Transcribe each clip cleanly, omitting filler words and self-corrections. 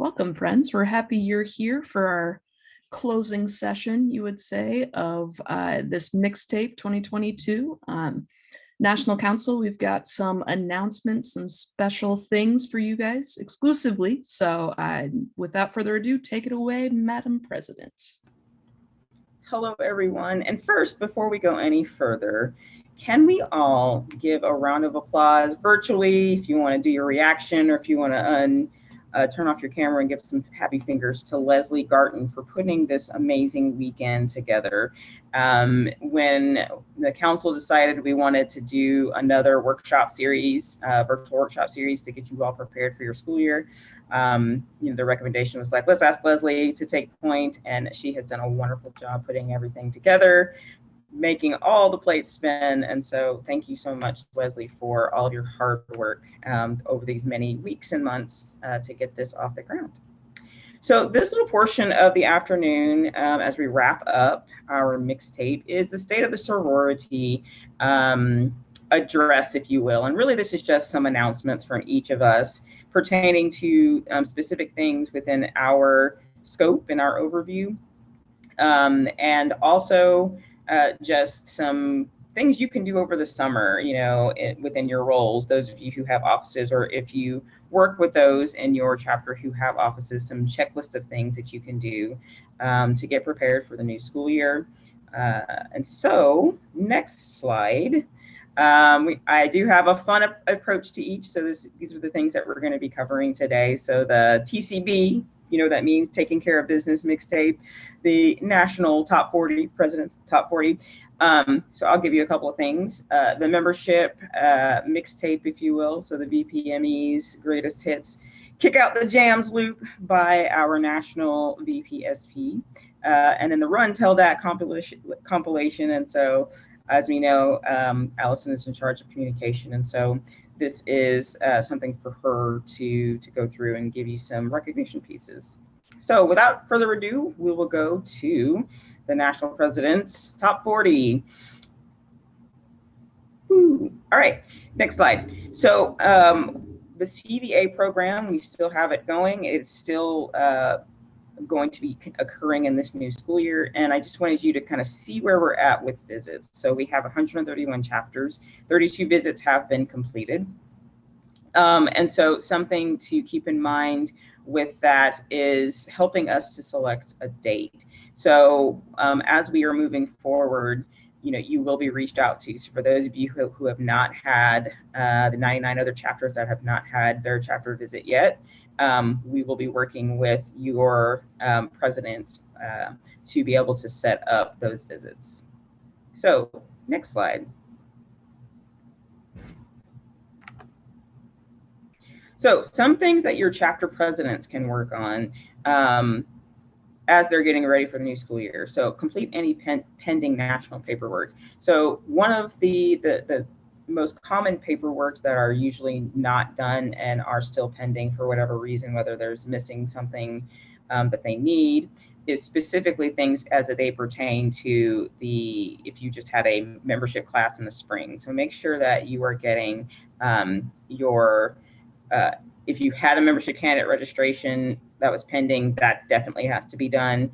Welcome, friends. We're happy you're here for our closing session, you would say, of this mixtape 2022. National Council, we've got some announcements, some special things for you guys exclusively. So without further ado, take it away, Madam President. Hello, everyone. And first, before we go any further, can we all give a round of applause virtually if you want to do your reaction, or if you want to turn off your camera and give some happy fingers to Leslie Garton for putting this amazing weekend together. When the council decided we wanted to do another workshop series, virtual workshop series to get you all prepared for your school year, the recommendation was like, let's ask Leslie to take point, and she has done a wonderful job putting everything together, making all the plates spin. And so thank you so much, Leslie, for all of your hard work over these many weeks and months to get this off the ground. So this little portion of the afternoon, as we wrap up our mixtape, is the State of the Sorority address, if you will. And really, this is just some announcements from each of us pertaining to specific things within our scope and our overview. And also just some things you can do over the summer, within your roles, those of you who have offices, or if you work with those in your chapter who have offices, some checklist of things that you can do to get prepared for the new school year. And so next slide. I do have a fun approach to each. So these are the things that we're going to be covering today. So the TCB, that means taking care of business mixtape, the national top 40, president's top 40. So I'll give you a couple of things. The membership mixtape, if you will. So the VPME's greatest hits. Kick Out the Jams loop by our national VPSP. And then the Run Tell Dat compilation. And so, as we know, Allison is in charge of communication. And so this is something for her to go through and give you some recognition pieces. So without further ado, we will go to the national president's top 40. Ooh. All right, next slide. So the CVA program, we still have it going. It's still going to be occurring in this new school year. And I just wanted you to kind of see where we're at with visits. So we have 131 chapters, 32 visits have been completed. And so something to keep in mind with that is helping us to select a date. So as we are moving forward, you will be reached out to. So for those of you who have not had the 99 other chapters that have not had their chapter visit yet, we will be working with your president to be able to set up those visits. So next slide. So some things that your chapter presidents can work on as they're getting ready for the new school year. So complete any pending national paperwork. So one of the most common paperwork that are usually not done and are still pending for whatever reason, whether there's missing something that they need, is specifically things as they pertain to if you just had a membership class in the spring. So make sure that you are getting if you had a membership candidate registration that was pending, that definitely has to be done,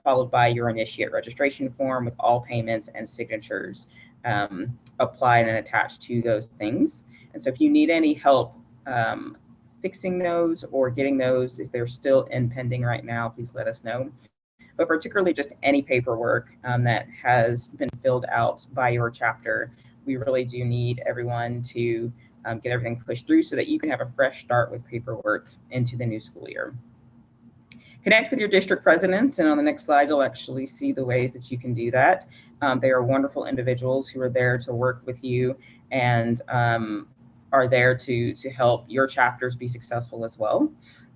followed by your initiate registration form with all payments and signatures applied and attached to those things. And so if you need any help fixing those or getting those, if they're still in pending right now, please let us know. But particularly just any paperwork that has been filled out by your chapter, we really do need everyone to get everything pushed through so that you can have a fresh start with paperwork into the new school year. Connect with your district presidents, and on the next slide, you'll actually see the ways that you can do that. They are wonderful individuals who are there to work with you and are there to help your chapters be successful as well,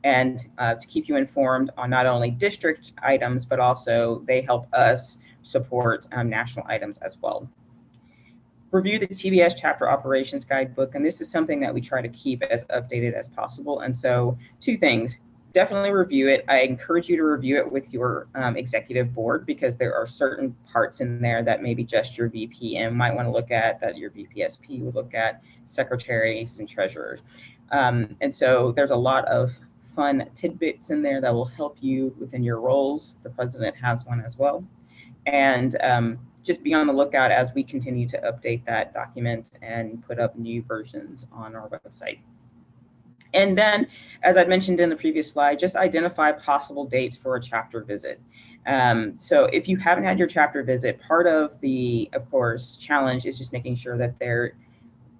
and to keep you informed on not only district items, but also they help us support national items as well. Review the TVS Chapter Operations Guidebook, and this is something that we try to keep as updated as possible. And so 2 things, definitely review it. I encourage you to review it with your executive board, because there are certain parts in there that maybe just your VPM might want to look at, that your VPSP would look at, secretaries and treasurers. And so there's a lot of fun tidbits in there that will help you within your roles. The president has one as well. And just be on the lookout as we continue to update that document and put up new versions on our website. And then, as I mentioned in the previous slide, just identify possible dates for a chapter visit. So if you haven't had your chapter visit, part of the, of course, challenge is just making sure that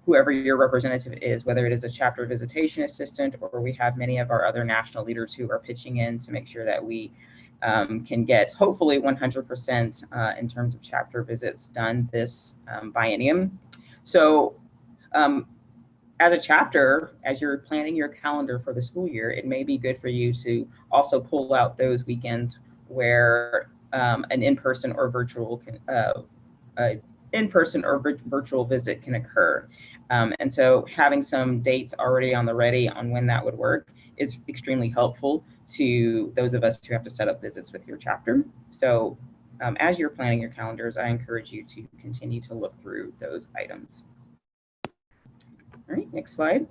whoever your representative is, whether it is a chapter visitation assistant, or we have many of our other national leaders who are pitching in to make sure that we can get hopefully 100% in terms of chapter visits done this biennium. So as a chapter, as you're planning your calendar for the school year, it may be good for you to also pull out those weekends where an in-person or virtual virtual visit can occur. And so having some dates already on the ready on when that would work is extremely helpful to those of us who have to set up visits with your chapter. So as you're planning your calendars, I encourage you to continue to look through those items. All right, next slide.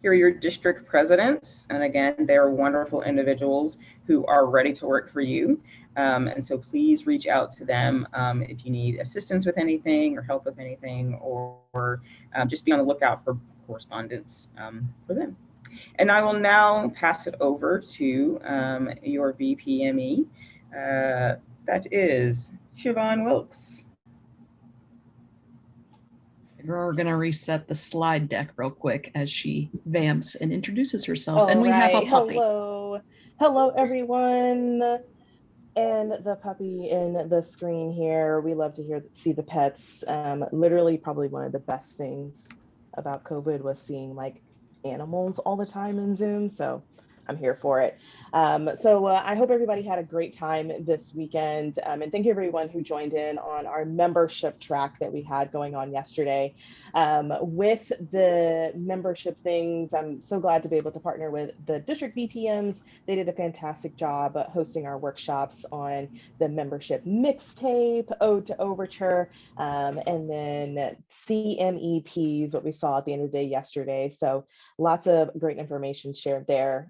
Here are your district presidents. And again, they're wonderful individuals who are ready to work for you. And so please reach out to them if you need assistance with anything or help with anything, or just be on the lookout for correspondence for them. And I will now pass it over to your VPME. That is Siobhan Wilkes. We're going to reset the slide deck real quick as she vamps and introduces herself. All and we have a puppy. Hello, everyone. And the puppy in the screen here. We love to see the pets. Literally, probably one of the best things about COVID was seeing like animals all the time in Zoom. So I'm here for it. I hope everybody had a great time this weekend. And thank you everyone who joined in on our membership track that we had going on yesterday. With the membership things, I'm so glad to be able to partner with the district VPMs. They did a fantastic job hosting our workshops on the membership mixtape, Ode to Overture, and then CMEPs, what we saw at the end of the day yesterday. So lots of great information shared there.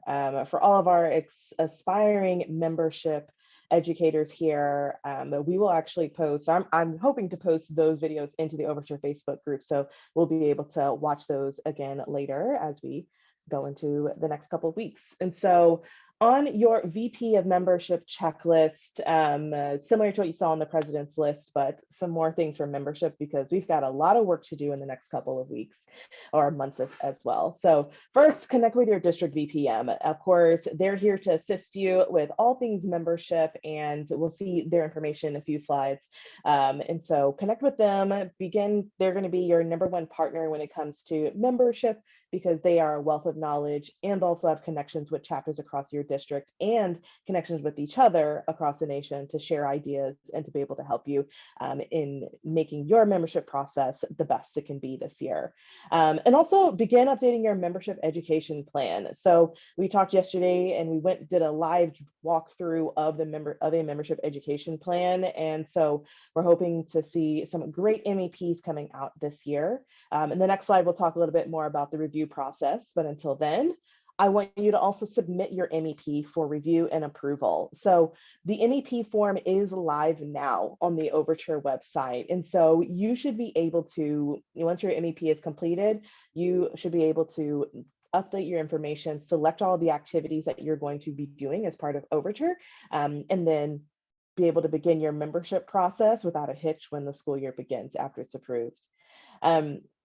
For all of our aspiring membership educators here, we will actually post, I'm hoping to post those videos into the Overture Facebook group. So we'll be able to watch those again later as we go into the next couple of weeks. And so on your VP of membership checklist, similar to what you saw on the president's list, but some more things for membership because we've got a lot of work to do in the next couple of weeks or months as well. So first, connect with your district VPM. Of course, they're here to assist you with all things membership, and we'll see their information in a few slides. And so connect with them, they're going to be your #1 partner when it comes to membership, because they are a wealth of knowledge and also have connections with chapters across your district and connections with each other across the nation to share ideas and to be able to help you in making your membership process the best it can be this year. And also begin updating your membership education plan. So we talked yesterday and we did a live walkthrough of a membership education plan. And so we're hoping to see some great MEPs coming out this year. In the next slide, we'll talk a little bit more about the review process, but until then, I want you to also submit your MEP for review and approval. So the MEP form is live now on the Overture website. And so you should be able to, once your MEP is completed, you should be able to update your information, select all the activities that you're going to be doing as part of Overture, and then be able to begin your membership process without a hitch when the school year begins after it's approved.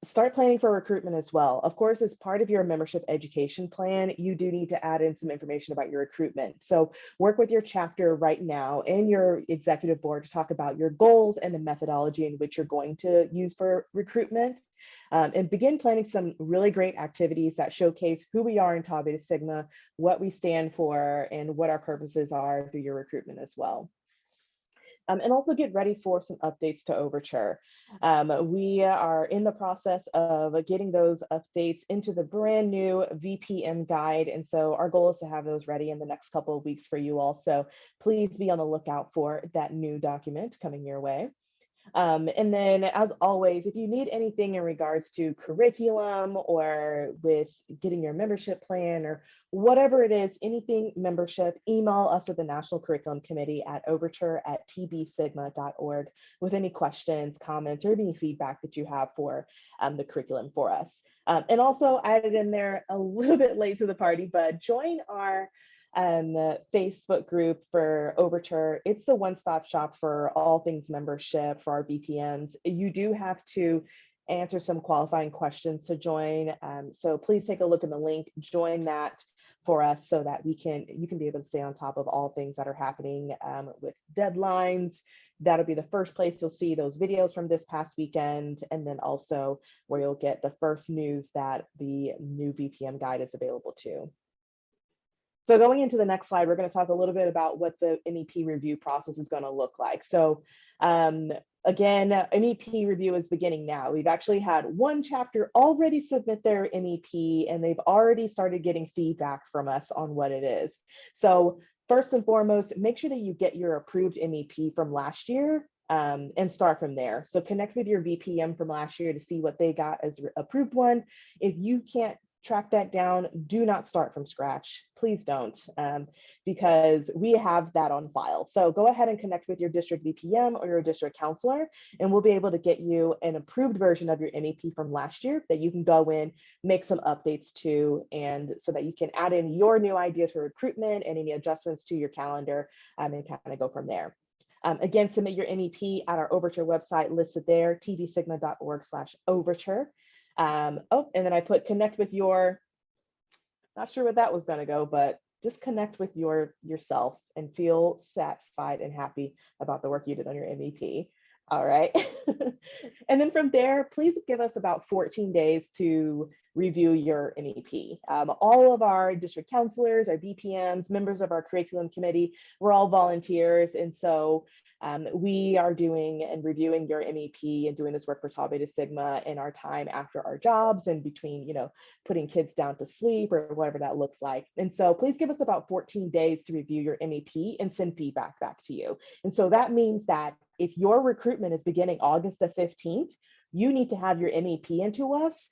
Start planning for recruitment as well. Of course, as part of your membership education plan, you do need to add in some information about your recruitment. So work with your chapter right now and your executive board to talk about your goals and the methodology in which you're going to use for recruitment. And begin planning some really great activities that showcase who we are in Tau Beta Sigma, what we stand for, and what our purposes are through your recruitment as well. And also get ready for some updates to Overture. We are in the process of getting those updates into the brand new VPM guide. And so our goal is to have those ready in the next couple of weeks for you all. So please be on the lookout for that new document coming your way. And then, as always, if you need anything in regards to curriculum or with getting your membership plan or whatever it is, anything membership, email us at the National Curriculum Committee at overture@tbsigma.org with any questions, comments, or any feedback that you have for the curriculum for us. And also added in there a little bit late to the party, but join our Facebook group for Overture. It's the one-stop shop for all things membership for our BPMs. You do have to answer some qualifying questions to join. So please take a look in the link, join that for us so that you can be able to stay on top of all things that are happening with deadlines. That'll be the first place you'll see those videos from this past weekend, and then also where you'll get the first news that the new BPM guide is available too. So going into the next slide, we're going to talk a little bit about what the MEP review process is going to look like. So again, MEP review is beginning now. We've actually had one chapter already submit their MEP, and they've already started getting feedback from us on what it is. So first and foremost, make sure that you get your approved MEP from last year and start from there. So connect with your VPM from last year to see what they got as approved one. If you can't track that down, do not start from scratch. Please don't, because we have that on file. So go ahead and connect with your district VPM or your district counselor, and we'll be able to get you an approved version of your MEP from last year that you can go in, make some updates to, and so that you can add in your new ideas for recruitment and any adjustments to your calendar and kind of go from there. Again, submit your MEP at our Overture website listed there, tbsigma.org/overture. Oh, and then I put connect with your, not sure what that was going to go, but just connect with yourself and feel satisfied and happy about the work you did on your MEP. All right. And then from there, please give us about 14 days to review your MEP. All of our district counselors, our BPMs, members of our curriculum committee, we're all volunteers. And so we are doing and reviewing your MEP and doing this work for Tau Beta Sigma in our time after our jobs and between, putting kids down to sleep or whatever that looks like. And so please give us about 14 days to review your MEP and send feedback back to you. And so that means that if your recruitment is beginning August the 15th, you need to have your MEP into us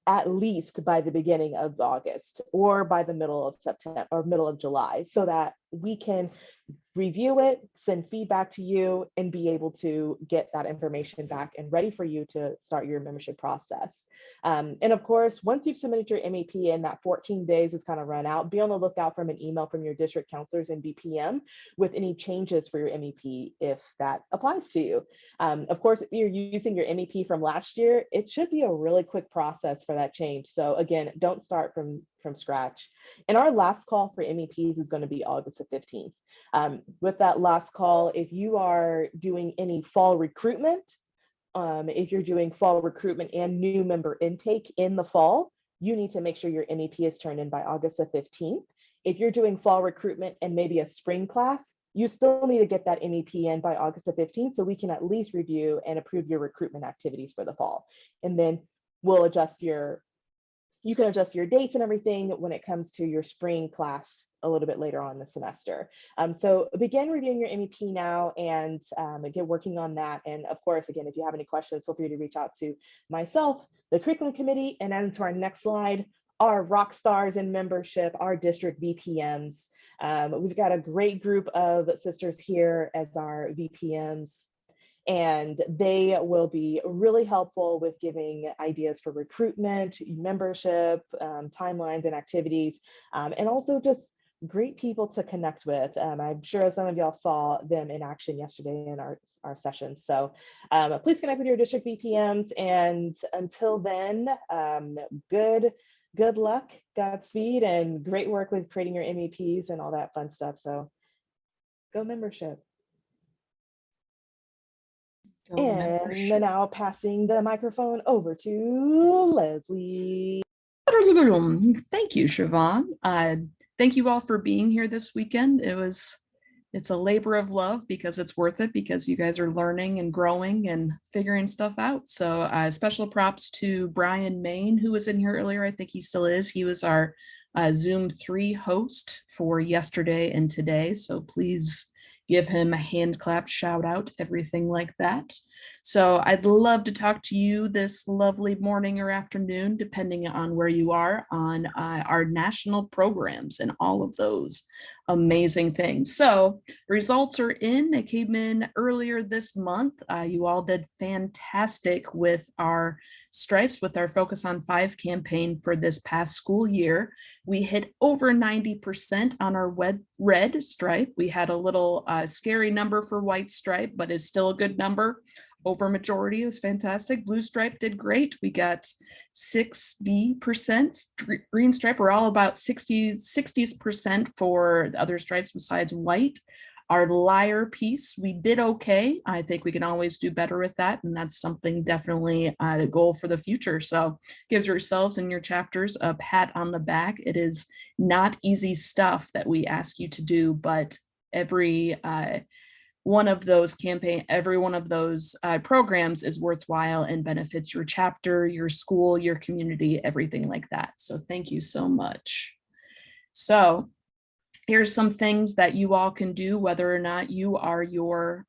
at least by the beginning of August or by the middle of September or middle of July, so that we can review it, send feedback to you, and be able to get that information back and ready for you to start your membership process. And of course, once you've submitted your MEP and that 14 days is kind of run out, be on the lookout from an email from your district counselors and BPM with any changes for your MEP if that applies to you. Of course, if you're using your MEP from last year, it should be a really quick process for that change. So again, don't start from scratch. And our last call for MEPs is going to be August the 15th. With that last call, if you are doing any fall recruitment, if you're doing fall recruitment and new member intake in the fall, you need to make sure your MEP is turned in by August the 15th. If you're doing fall recruitment and maybe a spring class, you still need to get that MEP in by August the 15th so we can at least review and approve your recruitment activities for the fall. And then we'll you can adjust your dates and everything when it comes to your spring class a little bit later on in the semester. So begin reviewing your MEP now and get working on that. And of course, again, if you have any questions, feel free to reach out to myself, the curriculum committee, and then to our next slide, our rock stars in membership, our district VPMs. We've got a great group of sisters here as our VPMs, and they will be really helpful with giving ideas for recruitment, membership, timelines and activities, and also just great people to connect with. I'm sure some of y'all saw them in action yesterday in our session. So please connect with your district VPMs, and until then, good luck, Godspeed, and great work with creating your MEPs and all that fun stuff. So go membership. And now passing the microphone over to Leslie. Thank you, Siobhan. Thank you all for being here this weekend. It's a labor of love because it's worth it, because you guys are learning and growing and figuring stuff out. So special props to Brian Main, who was in here earlier. I think he still is. He was our Zoom 3 host for yesterday and today. So please give him a hand clap, shout out, everything like that. So I'd love to talk to you this lovely morning or afternoon, depending on where you are, on our national programs and all of those amazing things. So results are in. They came in earlier this month. You all did fantastic with our stripes, with our Focus on 5 campaign for this past school year. We hit over 90% on our red stripe. We had a little scary number for white stripe, but it's still a good number. Over majority is fantastic. Blue stripe did great. We got 60%. Green stripe, we're all about 60% for the other stripes besides white. Our liar piece, we did okay. I think we can always do better with that. And that's something definitely the goal for the future. So gives yourselves and your chapters a pat on the back. It is not easy stuff that we ask you to do, but every one of those programs is worthwhile and benefits your chapter, your school, your community, everything like that. So thank you so much. So here's some things that you all can do, whether or not you are your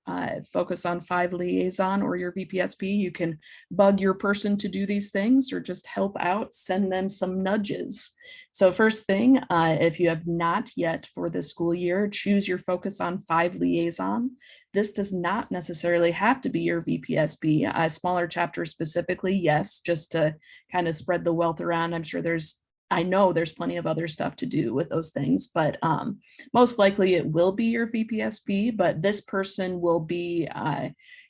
Focus on 5 liaison or your VPSP. You can bug your person to do these things or just help out, send them some nudges. So first thing, if you have not yet for this school year, choose your Focus on 5 liaison. This does not necessarily have to be your VPSP. A smaller chapter specifically, yes, just to kind of spread the wealth around. I know there's plenty of other stuff to do with those things, but most likely it will be your VPSP, but this person will be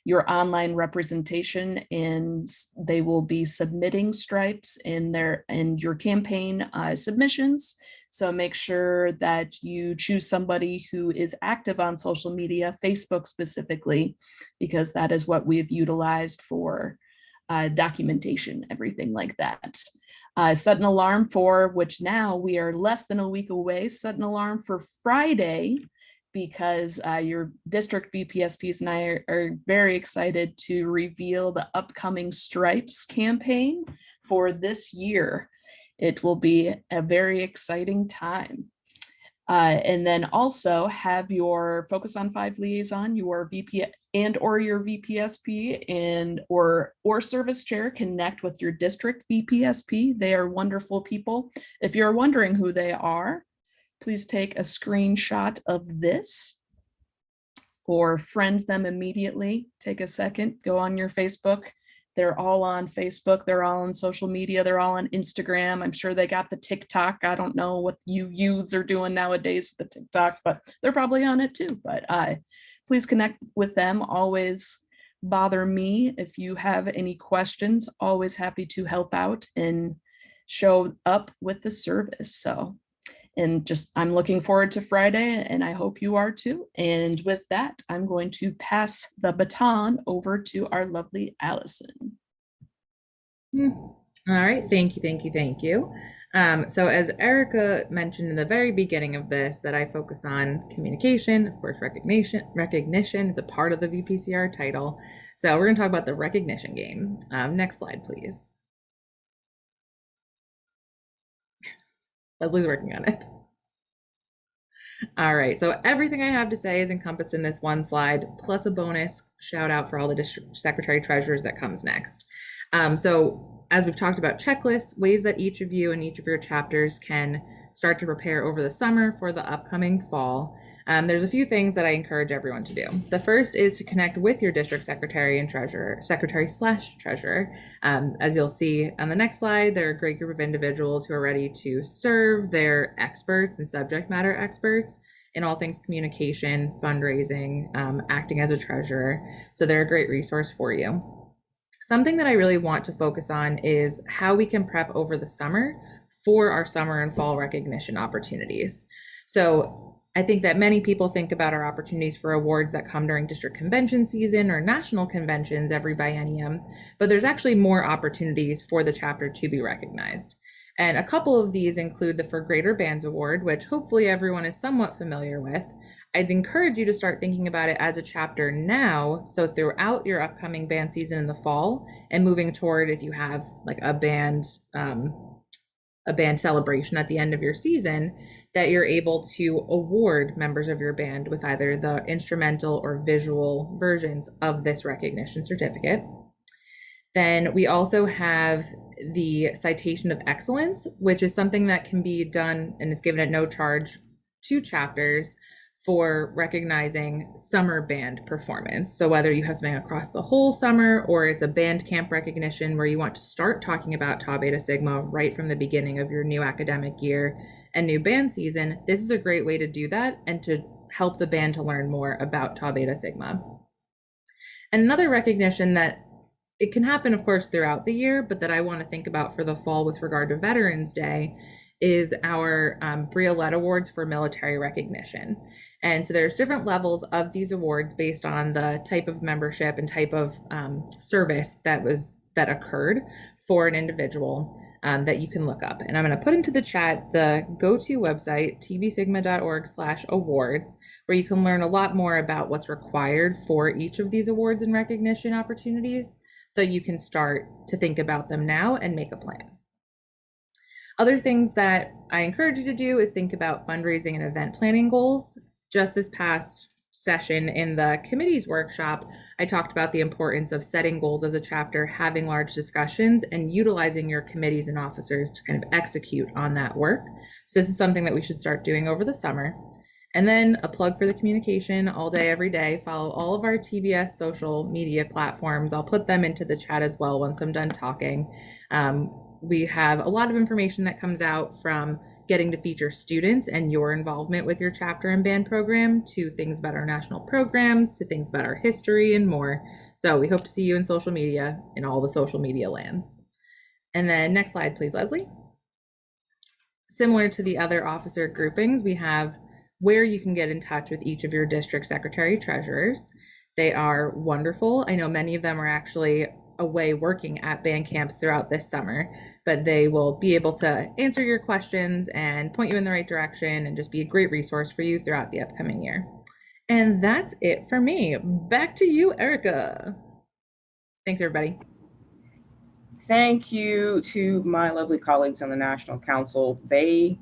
your online representation, and they will be submitting stripes in your campaign submissions. So make sure that you choose somebody who is active on social media, Facebook specifically, because that is what we've utilized for documentation, everything like that. Set an alarm for, which now we are less than a week away, set an alarm for Friday, because your district VPSPs and I are very excited to reveal the upcoming Stripes campaign for this year. It will be a very exciting time. And then also have your Focus on 5 liaison, your VP and or your VPSP and or service chair connect with your district VPSP. They are wonderful people. If you're wondering who they are, please take a screenshot of this or friend them immediately. Take a second, go on your Facebook. They're all on Facebook. They're all on social media. They're all on Instagram. I'm sure they got the TikTok. I don't know what you youths are doing nowadays with the TikTok, but they're probably on it too. But please connect with them. Always bother me if you have any questions. Always happy to help out and show up with the service. So, and I'm looking forward to Friday, and I hope you are too. And with that, I'm going to pass the baton over to our lovely Allison. All right, thank you. So as Erica mentioned in the very beginning of this, that I focus on communication, of course, recognition is a part of the VPCR title. So we're gonna talk about the recognition game. Next slide, please. Leslie's working on it. All right, so everything I have to say is encompassed in this one slide, plus a bonus shout out for all the district secretary treasurers that comes next. So as we've talked about checklists, ways that each of you and each of your chapters can start to prepare over the summer for the upcoming fall. There's a few things that I encourage everyone to do. The first is to connect with your district secretary and treasurer, secretary/treasurer. As you'll see on the next slide, they're a great group of individuals who are ready to serve. They're experts and subject matter experts in all things communication, fundraising, acting as a treasurer. So they're a great resource for you. Something that I really want to focus on is how we can prep over the summer for our summer and fall recognition opportunities. So I think that many people think about our opportunities for awards that come during district convention season or national conventions every biennium, but there's actually more opportunities for the chapter to be recognized. And a couple of these include the For Greater Bands Award, which hopefully everyone is somewhat familiar with. I'd encourage you to start thinking about it as a chapter now, so throughout your upcoming band season in the fall and moving toward, if you have like a band celebration at the end of your season, that you're able to award members of your band with either the instrumental or visual versions of this recognition certificate. Then we also have the Citation of Excellence, which is something that can be done and is given at no charge to chapters for recognizing summer band performance. So whether you have something across the whole summer or it's a band camp recognition where you want to start talking about Tau Beta Sigma right from the beginning of your new academic year and new band season, this is a great way to do that and to help the band to learn more about Tau Beta Sigma. And another recognition that it can happen, of course, throughout the year, but that I want to think about for the fall with regard to Veterans Day is our Brio-led awards for military recognition. And so there's different levels of these awards based on the type of membership and type of service that occurred for an individual that you can look up. And I'm going to put into the chat the go-to website, tbsigma.org/awards, where you can learn a lot more about what's required for each of these awards and recognition opportunities, so you can start to think about them now and make a plan. Other things that I encourage you to do is think about fundraising and event planning goals. Just this past session in the committees workshop, I talked about the importance of setting goals as a chapter, having large discussions, and utilizing your committees and officers to kind of execute on that work. So this is something that we should start doing over the summer. And then a plug for the communication all day, every day. Follow all of our TBS social media platforms. I'll put them into the chat as well once I'm done talking. We have a lot of information that comes out from getting to feature students and your involvement with your chapter and band program, to things about our national programs, to things about our history and more. So we hope to see you in social media, in all the social media lands. And then next slide, please, Leslie. Similar to the other officer groupings, we have where you can get in touch with each of your district secretary treasurers. They are wonderful. I know many of them are actually away working at band camps throughout this summer, but they will be able to answer your questions and point you in the right direction and just be a great resource for you throughout the upcoming year. And that's it for me. Back to you, Erica. Thanks, everybody. Thank you to my lovely colleagues on the National Council. They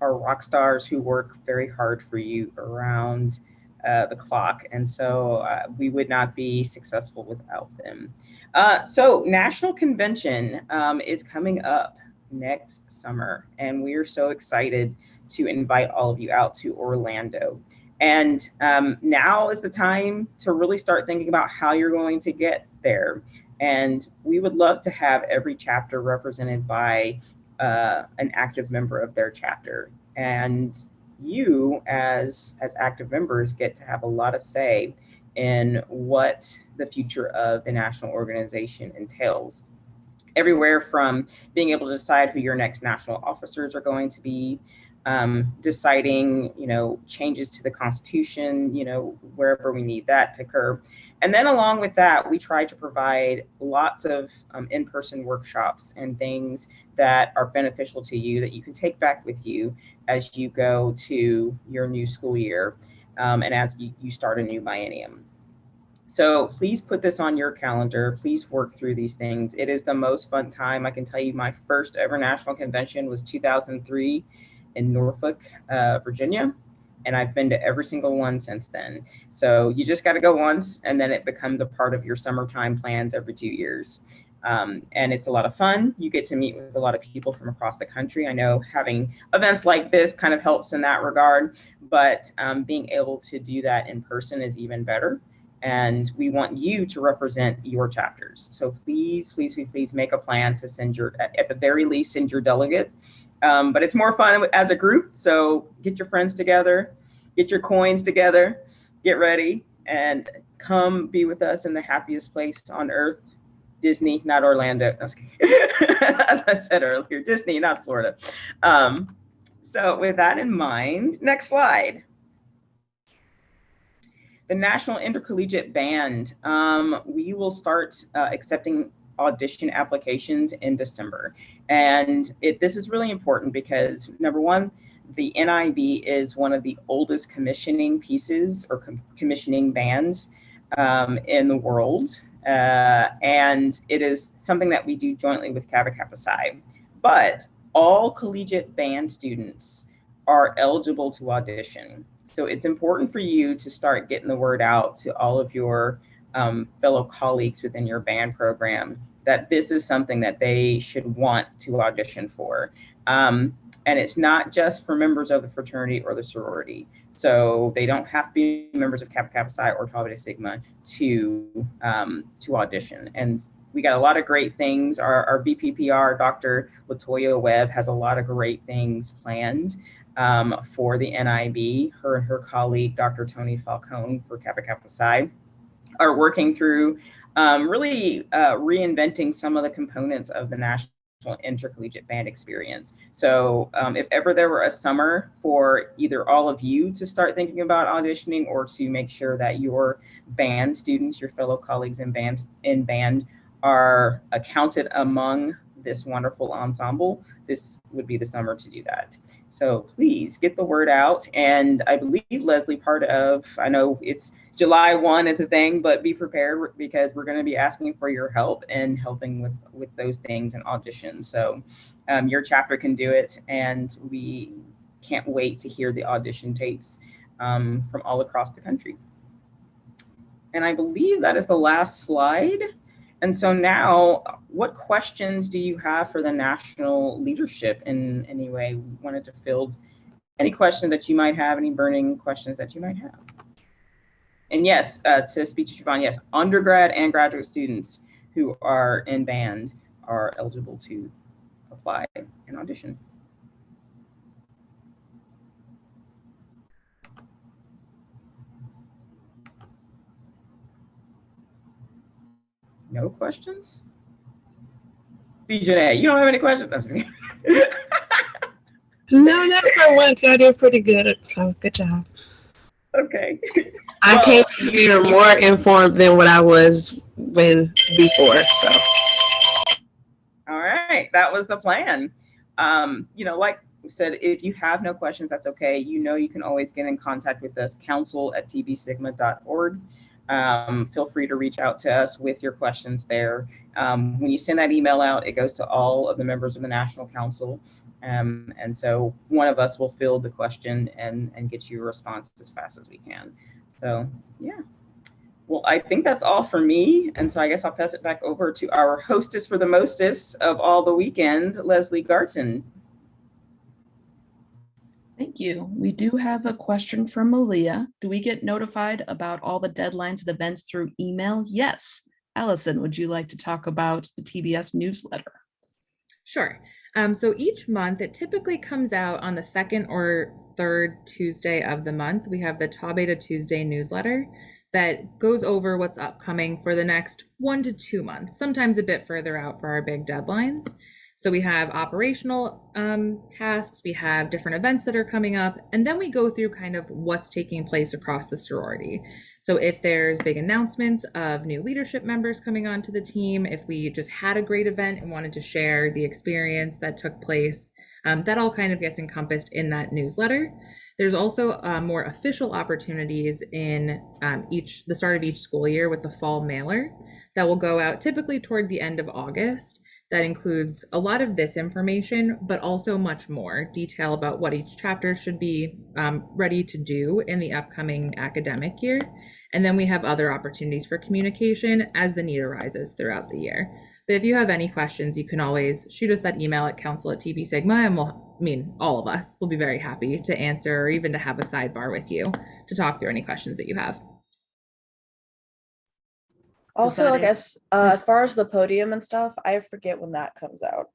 are rock stars who work very hard for you around the clock. And so we would not be successful without them. So National Convention is coming up next summer, and we are so excited to invite all of you out to Orlando. And now is the time to really start thinking about how you're going to get there. And we would love to have every chapter represented by an active member of their chapter. And you as active members get to have a lot of say in what the future of the national organization entails. Everywhere from being able to decide who your next national officers are going to be, deciding, changes to the Constitution, wherever we need that to occur. And then along with that, we try to provide lots of in-person workshops and things that are beneficial to you that you can take back with you as you go to your new school year and as you start a new biennium. So please put this on your calendar. Please work through these things. It is the most fun time. I can tell you my first ever national convention was 2003 in Norfolk, Virginia. And I've been to every single one since then. So you just got to go once, and then it becomes a part of your summertime plans every 2 years. And it's a lot of fun. You get to meet with a lot of people from across the country. I know having events like this kind of helps in that regard, but being able to do that in person is even better. And we want you to represent your chapters. So please, please, please, please make a plan to send at the very least, send your delegate. But it's more fun as a group. So get your friends together, get your coins together, get ready, and come be with us in the happiest place on earth, Disney, not Orlando. As I said earlier, Disney, not Florida. So with that in mind, next slide. The National Intercollegiate Band, we will start accepting audition applications in December. And this is really important because, number one, the NIB is one of the oldest commissioning pieces or commissioning bands in the world. And it is something that we do jointly with Kappa Kappa Psi. But all collegiate band students are eligible to audition. So it's important for you to start getting the word out to all of your fellow colleagues within your band program that this is something that they should want to audition for. And it's not just for members of the fraternity or the sorority. So they don't have to be members of Kappa Kappa Psi or Tau Beta Sigma to audition. And we got a lot of great things. Our VPPR, Dr. Latoya Webb, has a lot of great things planned for the NIB. Her and her colleague, Dr. Tony Falcone for Kappa Kappa Psi, are working through really reinventing some of the components of the National Intercollegiate Band experience. So if ever there were a summer for either all of you to start thinking about auditioning, or to make sure that your band students, your fellow colleagues in band are accounted among this wonderful ensemble, this would be the summer to do that. So please get the word out. And I believe, Leslie, I know it's July 1 is a thing, but be prepared, because we're going to be asking for your help and helping with those things and auditions. So your chapter can do it, and we can't wait to hear the audition tapes from all across the country. And I believe that is the last slide. And so now, what questions do you have for the national leadership in any way? We wanted to field any questions that you might have, any burning questions that you might have. And yes, to speak to Siobhan, yes, undergrad and graduate students who are in band are eligible to apply and audition. No questions? BJ, you don't have any questions? I'm just kidding. No, not for once. Y'all did pretty good. So good job. Okay. I came here more informed than what I was before. So. All right, that was the plan. Like we said, if you have no questions, that's okay. You can always get in contact with us, council@tbsigma.org. Feel free to reach out to us with your questions there. When you send that email out, it goes to all of the members of the National Council. And so one of us will field the question and get you a response as fast as we can. So, yeah. Well, I think that's all for me. And so I guess I'll pass it back over to our hostess for the mostest of all the weekend, Leslie Garton. Thank you. We do have a question from Malia. Do we get notified about all the deadlines and events through email? Yes. Allison, would you like to talk about the TBS newsletter? Sure. So each month, it typically comes out on the second or third Tuesday of the month. We have the Tau Beta Tuesday newsletter that goes over what's upcoming for the next 1 to 2 months, sometimes a bit further out for our big deadlines. So we have operational tasks, we have different events that are coming up, and then we go through kind of what's taking place across the sorority. So if there's big announcements of new leadership members coming onto the team, if we just had a great event and wanted to share the experience that took place, that all kind of gets encompassed in that newsletter. There's also more official opportunities in the start of each school year with the fall mailer that will go out typically toward the end of August. That includes a lot of this information, but also much more detail about what each chapter should be ready to do in the upcoming academic year. And then we have other opportunities for communication as the need arises throughout the year. But if you have any questions, you can always shoot us that email at council@tbsigma, and all of us will be very happy to answer, or even to have a sidebar with you to talk through any questions that you have. Also, I guess as far as the podium and stuff, I forget when that comes out.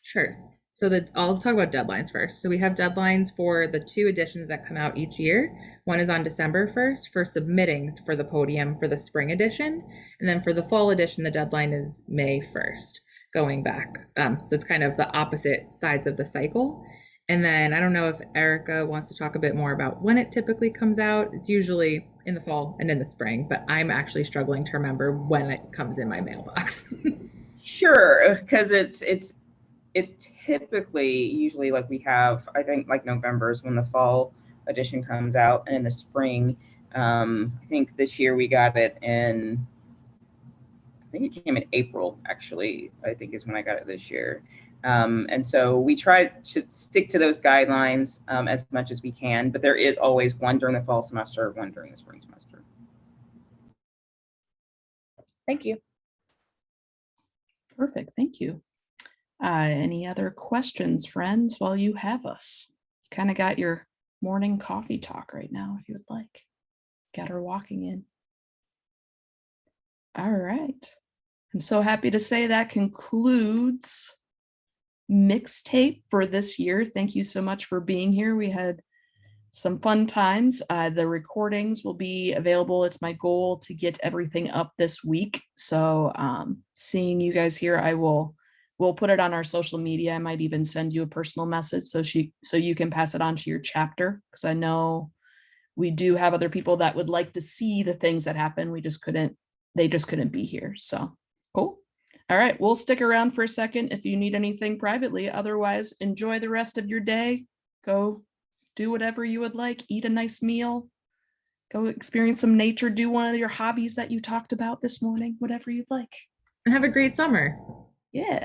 Sure. So I'll talk about deadlines first. So we have deadlines for the 2 editions that come out each year. One is on December 1st for submitting for the podium for the spring edition. And then for the fall edition, the deadline is May 1st, going back. So it's kind of the opposite sides of the cycle. And then I don't know if Erica wants to talk a bit more about when it typically comes out. It's usually in the fall and in the spring, but I'm actually struggling to remember when it comes in my mailbox. Sure, because it's typically usually like we have, I think like November is when the fall edition comes out, and in the spring, I think this year we got it I think it came in April, actually, I think is when I got it this year. And so we try to stick to those guidelines as much as we can, but there is always one during the fall semester, one during the spring semester. Thank you. Perfect, thank you. Any other questions, friends, while you have us? Kind of got your morning coffee talk right now, if you would like. Got her walking in. All right. I'm so happy to say that concludes Mixtape for this year. Thank you so much for being here. We had some fun times. The recordings will be available. It's my goal to get everything up this week. So seeing you guys here, we'll put it on our social media. I might even send you a personal message so you can pass it on to your chapter, because I know we do have other people that would like to see the things that happen. They just couldn't be here. So cool. All right, we'll stick around for a second if you need anything privately. Otherwise, enjoy the rest of your day. Go do whatever you would like, eat a nice meal, go experience some nature, do one of your hobbies that you talked about this morning, whatever you'd like. And have a great summer. Yeah.